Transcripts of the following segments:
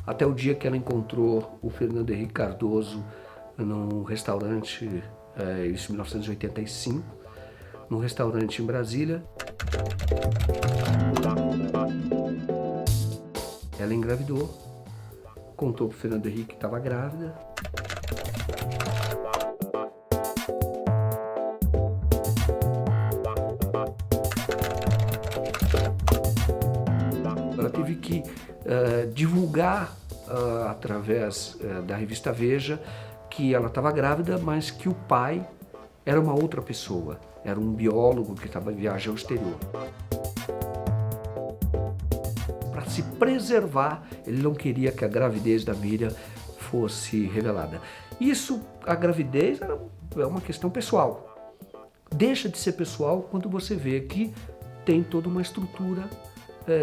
Até o dia que ela encontrou o Fernando Henrique Cardoso num restaurante, isso em 1985, num restaurante em Brasília. Ela engravidou, contou para o Fernando Henrique que estava grávida. Ela teve que divulgar através da revista Veja que ela estava grávida, mas que o pai era uma outra pessoa, era um biólogo que estava em viagem ao exterior. Para se preservar, ele não queria que a gravidez da Miriam fosse revelada. Isso, a gravidez, é uma questão pessoal. Deixa de ser pessoal quando você vê que tem toda uma estrutura,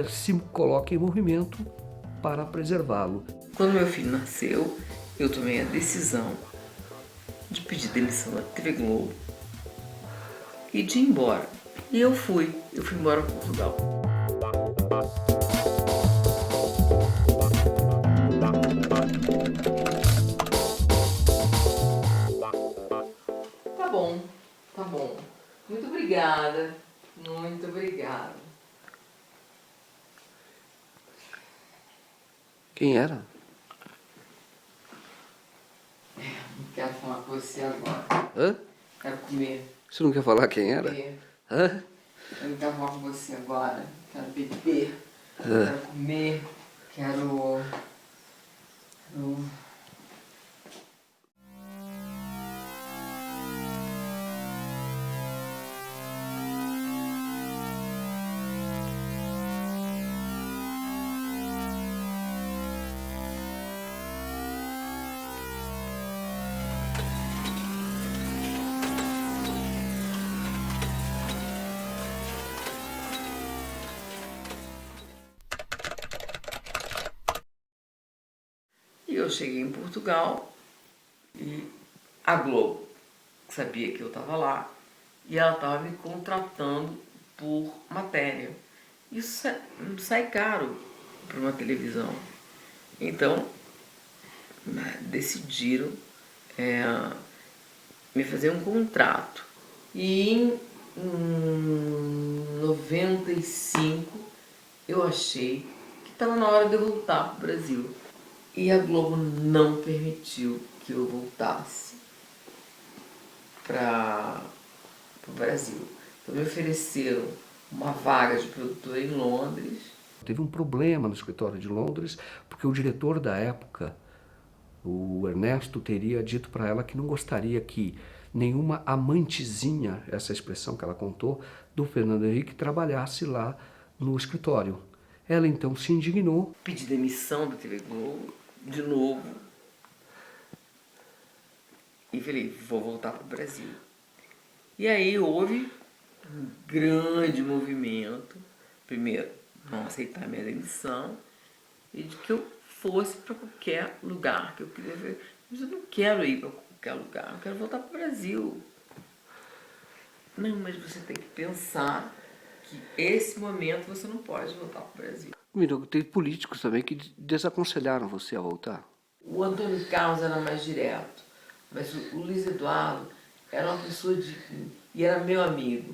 se coloca em movimento para preservá-lo. Quando meu filho nasceu, eu tomei a decisão de pedir demissão da TV Globo e de ir embora. E eu fui embora para Portugal. Tá bom. Muito obrigada. Muito obrigada. Quem era? Não quero falar com você agora. Hã? Quero comer. Você não quer falar quem era? Hã? Eu não quero falar com você agora. Quero beber. Quero comer. Quero... E eu cheguei em Portugal e a Globo sabia que eu estava lá e ela estava me contratando por matéria. Isso sai caro para uma televisão. Então, decidiram me fazer um contrato. E em 95 eu achei que estava na hora de eu voltar para o Brasil. E a Globo não permitiu que eu voltasse para o Brasil. Então me ofereceram uma vaga de produtora em Londres. Teve um problema no escritório de Londres, porque o diretor da época, o Ernesto, teria dito para ela que não gostaria que nenhuma amantezinha, essa expressão que ela contou, do Fernando Henrique trabalhasse lá no escritório. Ela então se indignou. Pedi demissão da TV Globo, de novo. E falei, vou voltar para o Brasil. E aí houve um grande movimento. Primeiro, não aceitar minha demissão e de que eu fosse para qualquer lugar que eu queria ver. Mas eu não quero ir para qualquer lugar, eu quero voltar para o Brasil. Não, mas você tem que pensar que esse momento você não pode voltar para o Brasil. Mira, tem políticos também que desaconselharam você a voltar. O Antônio Carlos era mais direto, mas o Luiz Eduardo era uma pessoa e era meu amigo.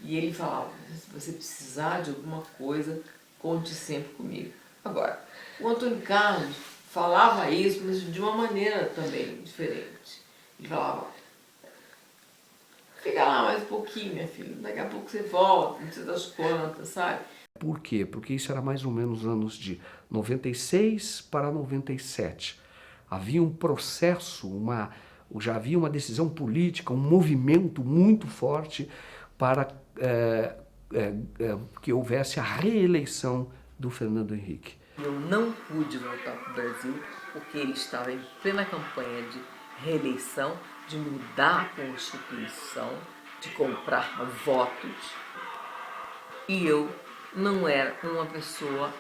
E ele falava, se você precisar de alguma coisa, conte sempre comigo. Agora, o Antônio Carlos falava isso, mas de uma maneira também diferente. Ele falava, fica lá mais um pouquinho, minha filha, daqui a pouco você volta, não precisa das contas, sabe? Por quê? Porque isso era mais ou menos anos de 96 para 97. Havia um processo, já havia uma decisão política, um movimento muito forte para que houvesse a reeleição do Fernando Henrique. Eu não pude voltar para o Brasil porque ele estava em plena campanha de reeleição, de mudar a Constituição, de comprar votos. E eu não era uma pessoa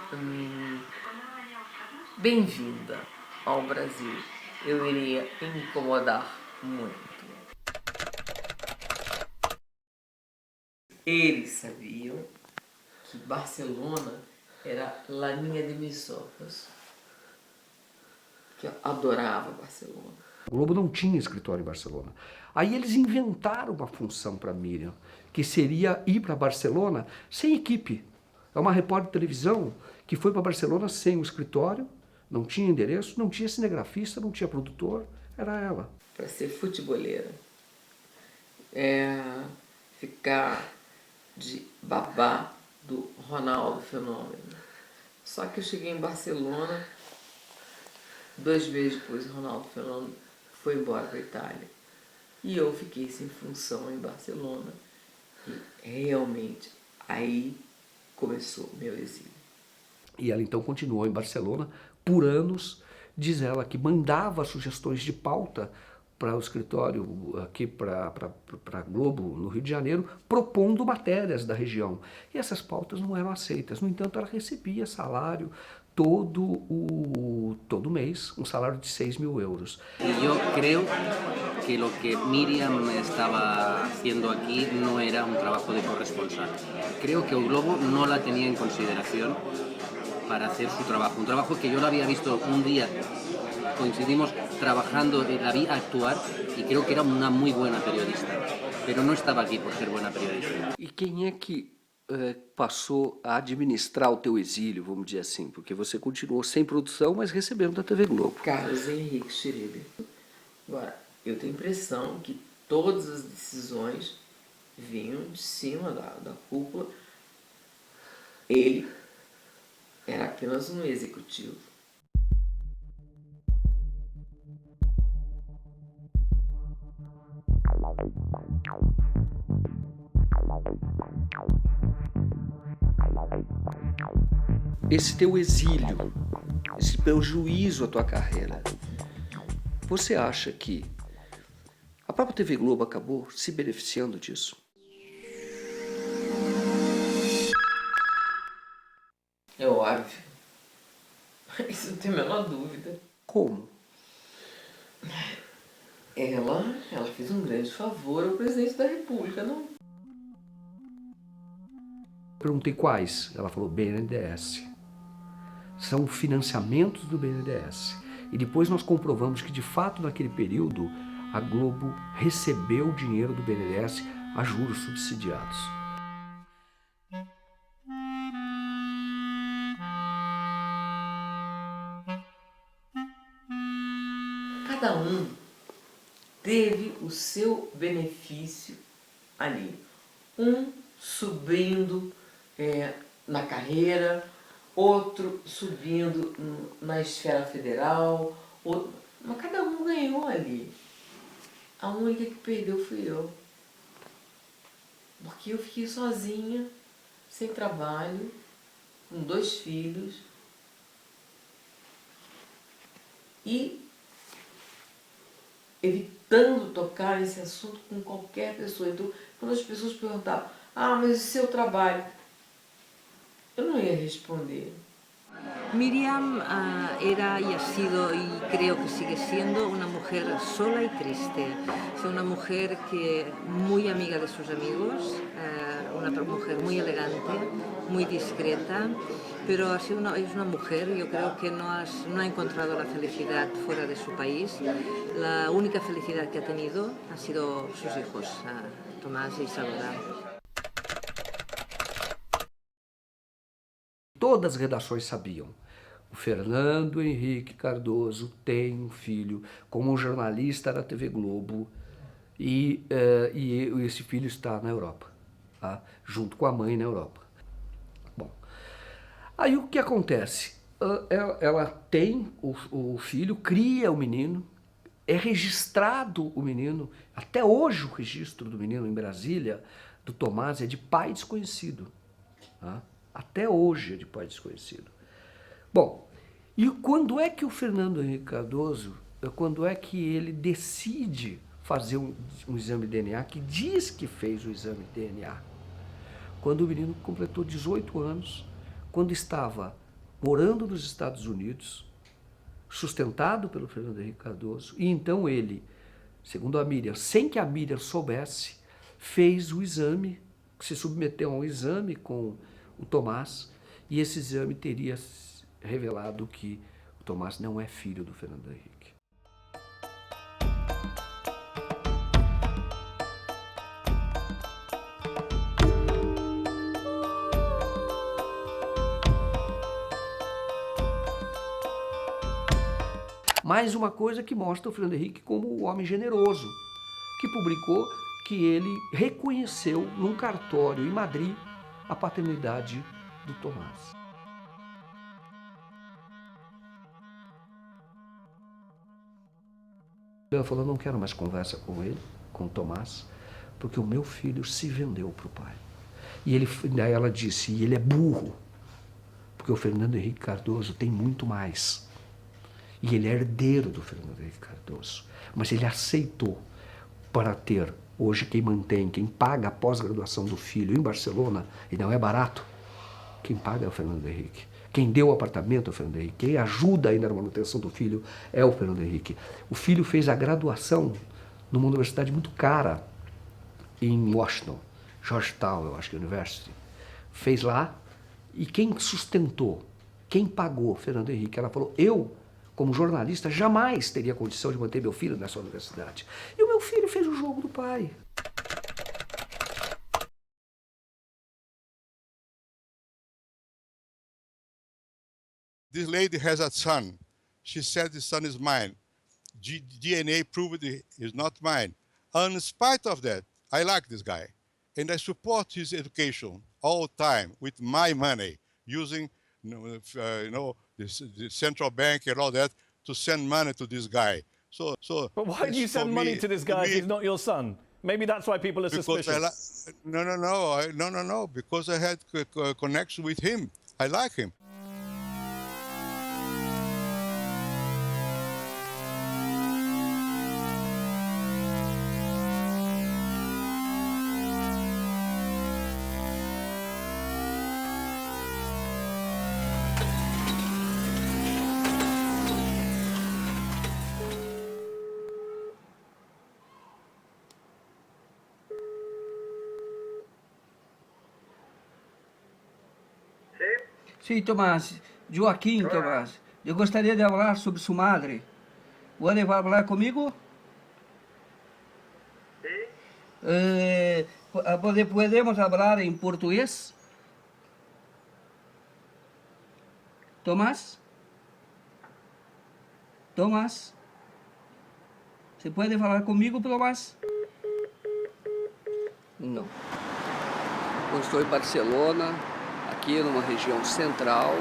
bem-vinda ao Brasil. eu iria incomodar muito. Eles sabiam que Barcelona era la minha de mis ojos, que eu adorava Barcelona. O Globo não tinha escritório em Barcelona. Aí eles inventaram uma função para Miriam, que seria ir para Barcelona sem equipe. É uma repórter de televisão que foi para Barcelona sem um escritório, não tinha endereço, não tinha cinegrafista, não tinha produtor, era ela. Para ser futeboleira. Ficar de babá do Ronaldo Fenômeno. Só que eu cheguei em Barcelona, 2 meses depois o Ronaldo Fenômeno foi embora para a Itália. E eu fiquei sem função em Barcelona. E realmente aí começou o meu exílio. E ela então continuou em Barcelona por anos, diz ela que mandava sugestões de pauta para o escritório aqui para a Globo no Rio de Janeiro, propondo matérias da região. E essas pautas não eram aceitas. No entanto, ela recebia salário todo mês, um salário de 6.000 euros. Eu creio que lo que Miriam estaba haciendo aquí no era un trabajo de corresponsal. Creo que o Globo no la tenía en consideración para hacer su trabajo. Un trabajo que yo la había visto un día, coincidimos trabajando, la vi actuar y creo que era una muy buena periodista, pero no estaba aquí por ser buena periodista. E quem é que passou a administrar o teu exílio, vamos dizer assim? Porque você continuou sem produção, mas recebendo da TV Globo. Carlos Henrique Schreiber. Agora, eu tenho a impressão que todas as decisões vinham de cima da cúpula. Ele era apenas um executivo. Esse teu exílio, esse prejuízo à tua carreira, você acha que a própria TV Globo acabou se beneficiando disso? É óbvio. Isso não tem a menor dúvida. Como? Ela fez um grande favor ao presidente da República, não? Perguntei quais. Ela falou BNDES. São financiamentos do BNDES. E depois nós comprovamos que, de fato, naquele período, a Globo recebeu dinheiro do BNDES a juros subsidiados. Cada um teve o seu benefício ali. Um subindo na carreira, outro subindo na esfera federal, mas cada um ganhou ali. A única que perdeu fui eu. Porque eu fiquei sozinha, sem trabalho, com 2 filhos. E evitando tocar nesse assunto com qualquer pessoa. Então, quando as pessoas perguntavam, mas o seu trabalho? Eu não ia responder. Miriam era y ha sido, y creo que sigue siendo, una mujer sola y triste. Es una mujer muy amiga de sus amigos, una mujer muy elegante, muy discreta, pero es una mujer, yo creo que no ha encontrado la felicidad fuera de su país. La única felicidad que ha tenido ha sido sus hijos, Tomás y Salvador. Todas as redações sabiam. O Fernando Henrique Cardoso tem um filho como um jornalista da TV Globo e esse filho está na Europa, tá? Junto com a mãe na Europa. Bom, aí o que acontece? Ela tem o filho, cria o menino, é registrado o menino, até hoje o registro do menino em Brasília, do Tomás, é de pai desconhecido, tá? Até hoje é de pai desconhecido. Bom, e quando é que o Fernando Henrique Cardoso, quando é que ele decide fazer um exame de DNA, que diz que fez o exame de DNA? Quando o menino completou 18 anos, quando estava morando nos Estados Unidos, sustentado pelo Fernando Henrique Cardoso, e então ele, segundo a Miriam, sem que a Miriam soubesse, fez o exame, se submeteu a um exame com o Tomás, e esse exame teria revelado que o Tomás não é filho do Fernando Henrique. Mais uma coisa que mostra o Fernando Henrique como um homem generoso, que publicou que ele reconheceu num cartório em Madrid a paternidade do Tomás. Ela falou, não quero mais conversa com ele, com o Tomás, porque o meu filho se vendeu para o pai. E daí ela disse, e ele é burro, porque o Fernando Henrique Cardoso tem muito mais. E ele é herdeiro do Fernando Henrique Cardoso. Mas ele aceitou para ter, hoje quem mantém, quem paga a pós-graduação do filho em Barcelona, e não é barato, quem paga é o Fernando Henrique. Quem deu o apartamento é o Fernando Henrique. Quem ajuda aí na manutenção do filho é o Fernando Henrique. O filho fez a graduação numa universidade muito cara em Washington, Georgetown, eu acho que University. Fez lá, e quem sustentou, quem pagou, Fernando Henrique. Ela falou, eu, como jornalista, jamais teria condição de manter meu filho nessa universidade. E o meu filho fez o jogo do pai. This lady has a son. She said the son is mine. DNA proved it is not mine. And in spite of that, I like this guy. And I support his education all the time with my money, using the central bank and all that to send money to this guy. But why do you send money to this guy if he's not your son? Maybe that's why people are suspicious. No. Because I had a connection with him. I like him. Sí, Tomás. Joaquín, Tomás. Eu gostaria de falar sobre sua madre. ¿Puede falar comigo? Sí. ¿Podemos falar em português? Tomás? Tomás? Você pode falar comigo, Tomás? Não. Eu estou em Barcelona, aqui numa região central.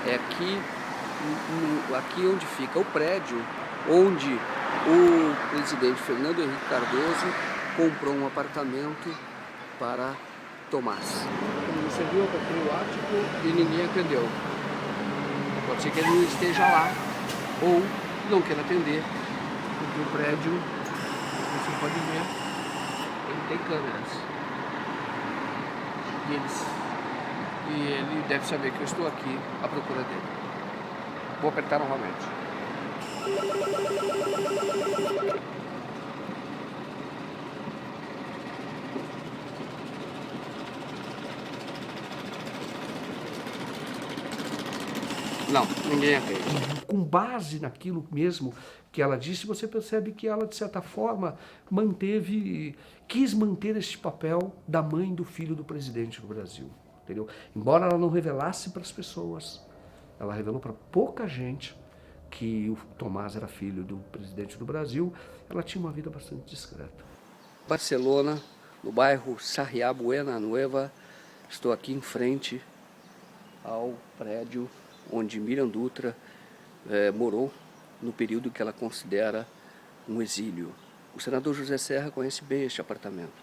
É aqui onde fica o prédio onde o presidente Fernando Henrique Cardoso comprou um apartamento para Tomás. Você viu aquele ático e ninguém atendeu. Pode ser que ele não esteja lá ou não queira atender, porque o prédio, você pode ver, ele tem câmeras. E ele deve saber que eu estou aqui à procura dele. Vou apertar novamente. Não, ninguém atende. Com base naquilo mesmo que ela disse, você percebe que ela, de certa forma, quis manter esse papel da mãe do filho do presidente do Brasil. Entendeu? Embora ela não revelasse para as pessoas, ela revelou para pouca gente que o Tomás era filho do presidente do Brasil. Ela tinha uma vida bastante discreta. Barcelona, no bairro Sarriá Buena Nueva, estou aqui em frente ao prédio onde Miriam Dutra morou no período que ela considera um exílio. O senador José Serra conhece bem este apartamento,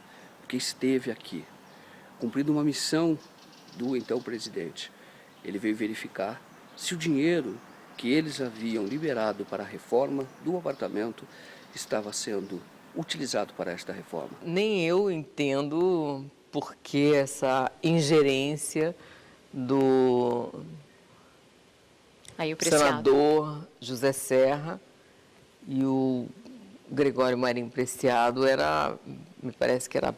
porque esteve aqui, cumprindo uma missão do então presidente. Ele veio verificar se o dinheiro que eles haviam liberado para a reforma do apartamento estava sendo utilizado para esta reforma. Nem eu entendo por que essa ingerência Aí o Preciado. senador José Serra e o Gregório Marinho Preciado me parece que era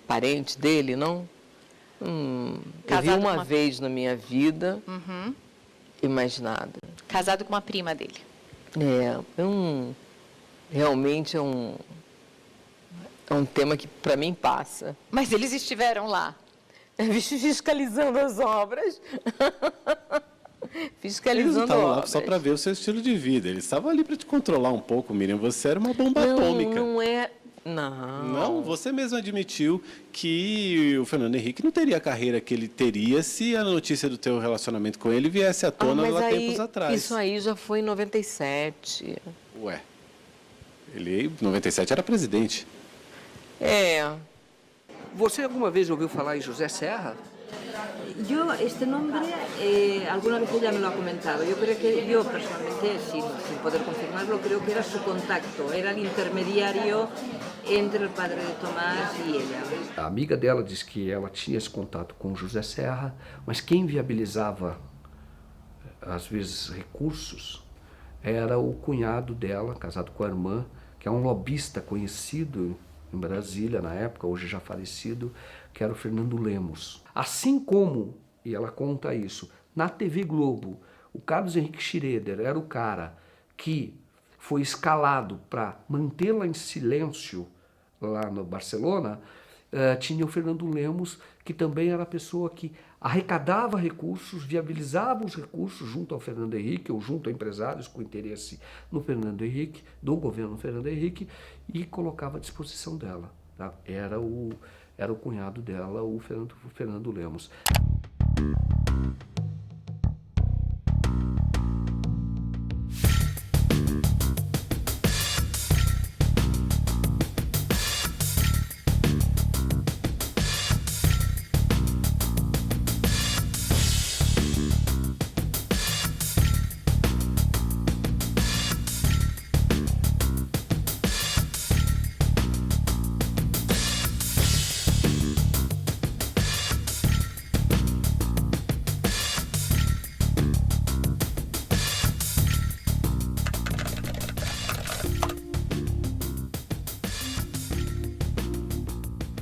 parente dele, não? Eu vi uma vez na minha vida e mais nada. Casado com uma prima dele. Realmente é um tema que para mim passa. Mas eles estiveram lá? Fiscalizando as obras. Fiscalizando eles estavam obras. lá só para ver o seu estilo de vida. Eles estavam ali para te controlar um pouco, Miriam. Você era uma bomba atômica. Não é... Não, você mesmo admitiu que o Fernando Henrique não teria a carreira que ele teria se a notícia do teu relacionamento com ele viesse à tona lá tempos atrás. Isso aí já foi em 97. Ué, ele em 97 era presidente. Você alguma vez ouviu falar em José Serra? Este nombre, alguna vez ella me lo ha comentado. Yo creo que yo personalmente, sin poder confirmarlo, creo que era su contacto, era el intermediario entre el padre de Tomás e ela. A amiga dela diz que ela tinha esse contato com José Serra, mas quem viabilizava, às vezes, recursos, era o cunhado dela, casado com a irmã, que é um lobista conhecido em Brasília na época, hoje já falecido, que era o Fernando Lemos. Assim como, e ela conta isso, na TV Globo, o Carlos Henrique Schroeder era o cara que foi escalado para mantê-la em silêncio lá no Barcelona, tinha o Fernando Lemos, que também era a pessoa que arrecadava recursos, viabilizava os recursos junto ao Fernando Henrique, ou junto a empresários com interesse no Fernando Henrique, do governo Fernando Henrique, e colocava à disposição dela. Tá? Era o cunhado dela, o Fernando Lemos.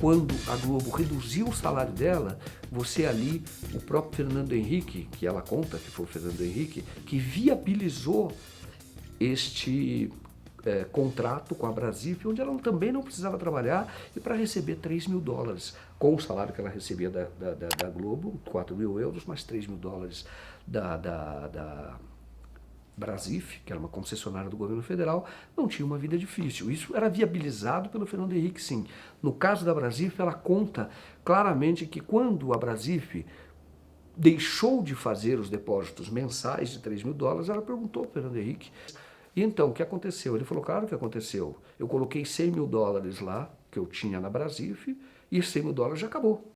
Quando a Globo reduziu o salário dela, você ali, o próprio Fernando Henrique, que ela conta que foi o Fernando Henrique, que viabilizou este contrato com a Brasif, onde ela também não precisava trabalhar, e para receber $3 mil, com o salário que ela recebia da Globo, 4 mil euros, mais $3 mil da Brasif, que era uma concessionária do governo federal, não tinha uma vida difícil. Isso era viabilizado pelo Fernando Henrique, sim. No caso da Brasif, ela conta claramente que quando a Brasif deixou de fazer os depósitos mensais de $3 mil, ela perguntou ao Fernando Henrique, e então, o que aconteceu? Ele falou, claro que aconteceu. Eu coloquei $100 mil lá, que eu tinha na Brasif, e $100 mil já acabou.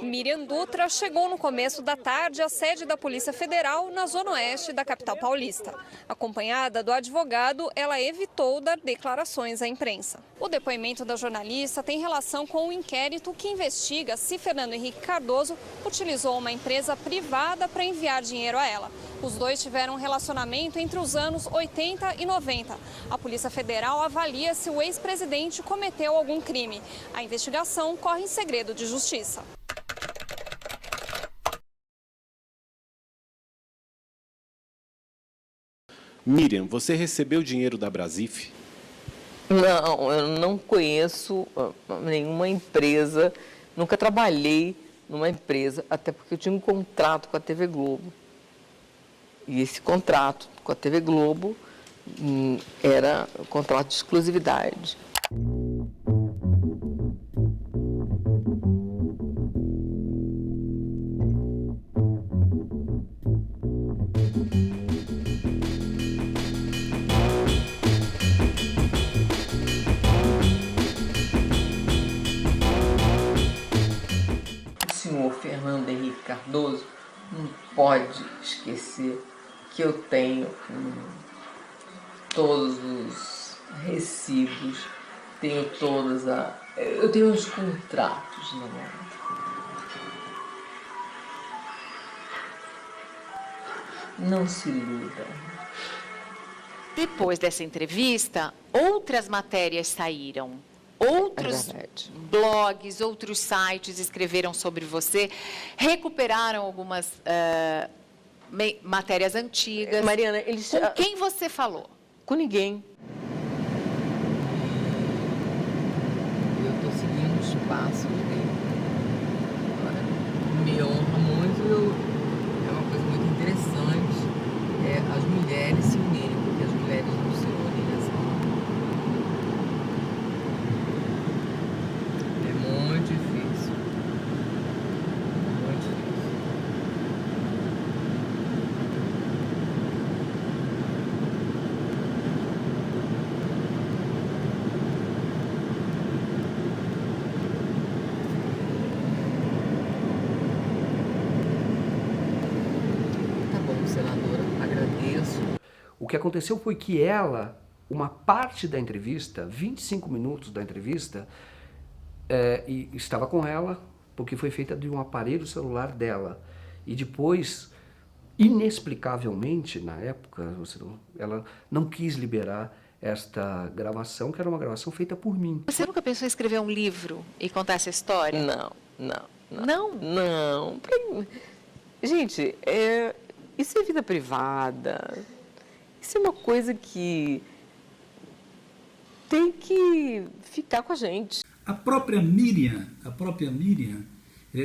Miriam Dutra chegou no começo da tarde à sede da Polícia Federal na zona oeste da capital paulista. Acompanhada do advogado, ela evitou dar declarações à imprensa. O depoimento da jornalista tem relação com o inquérito que investiga se Fernando Henrique Cardoso utilizou uma empresa privada para enviar dinheiro a ela. Os dois tiveram um relacionamento entre os anos 80 e 90. A Polícia Federal avalia se o ex-presidente cometeu algum crime. A investigação corre em segredo de justiça. Miriam, você recebeu dinheiro da Brasif? Não, eu não conheço nenhuma empresa, nunca trabalhei numa empresa, até porque eu tinha um contrato com a TV Globo. E esse contrato com a TV Globo era um contrato de exclusividade. Fernando Henrique Cardoso não pode esquecer que eu tenho todos os recibos tenho todas eu tenho os contratos na mão. Não se iluda. Depois dessa entrevista, outras matérias saíram. Outros blogs, outros sites escreveram sobre você, recuperaram algumas matérias antigas. Mariana, com quem você falou? Com ninguém. Eu estou seguindo os passos dele. Agora, me honra muito, é uma coisa muito interessante as mulheres se unirem, porque as mulheres não se unem nessa hora. É muito difícil. Muito difícil. Tá bom, senadora, agradeço. O que aconteceu foi que ela, uma parte da entrevista, 25 minutos da entrevista, e estava com ela, porque foi feita de um aparelho celular dela. E depois, inexplicavelmente, na época, ela não quis liberar esta gravação, que era uma gravação feita por mim. Você nunca pensou em escrever um livro e contar essa história? Não. Gente, isso é vida privada. Isso é uma coisa que tem que ficar com a gente. A própria Miriam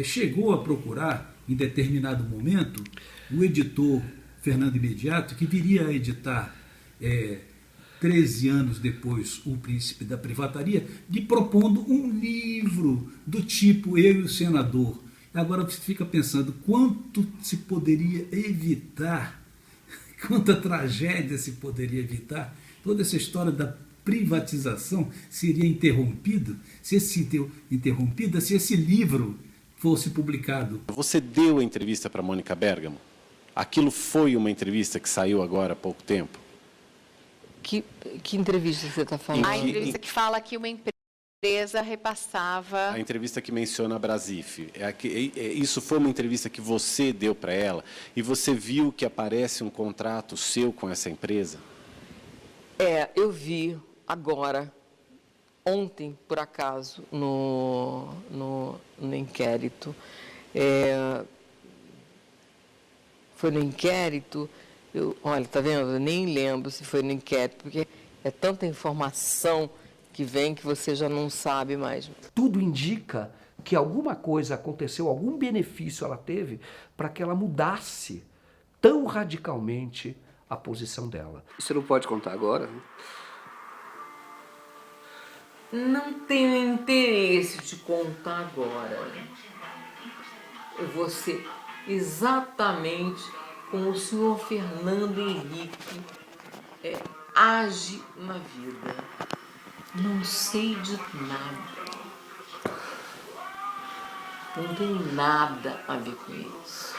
chegou a procurar, em determinado momento, o editor Fernando Imediato, que viria a editar 13 anos depois O Príncipe da Privataria, lhe propondo um livro do tipo Eu e o Senador. Agora você fica pensando quanto se poderia evitar, quanta tragédia se poderia evitar, toda essa história da privatização seria interrompida se esse livro fosse publicado. Você deu a entrevista para Mônica Bergamo? Aquilo foi uma entrevista que saiu agora há pouco tempo? Que entrevista você está falando? A entrevista que fala que uma empresa repassava... A entrevista que menciona a Brasif. Isso foi uma entrevista que você deu para ela e você viu que aparece um contrato seu com essa empresa? Eu vi agora, ontem, por acaso, no inquérito. Foi no inquérito, olha, tá vendo? Eu nem lembro se foi no inquérito, porque é tanta informação que vem que você já não sabe mais. Tudo indica que alguma coisa aconteceu, algum benefício ela teve para que ela mudasse tão radicalmente a posição dela. Você não pode contar agora? Não tenho interesse de contar agora. Eu vou ser exatamente como o senhor Fernando Henrique age na vida. Não sei de nada. Não tem nada a ver com isso.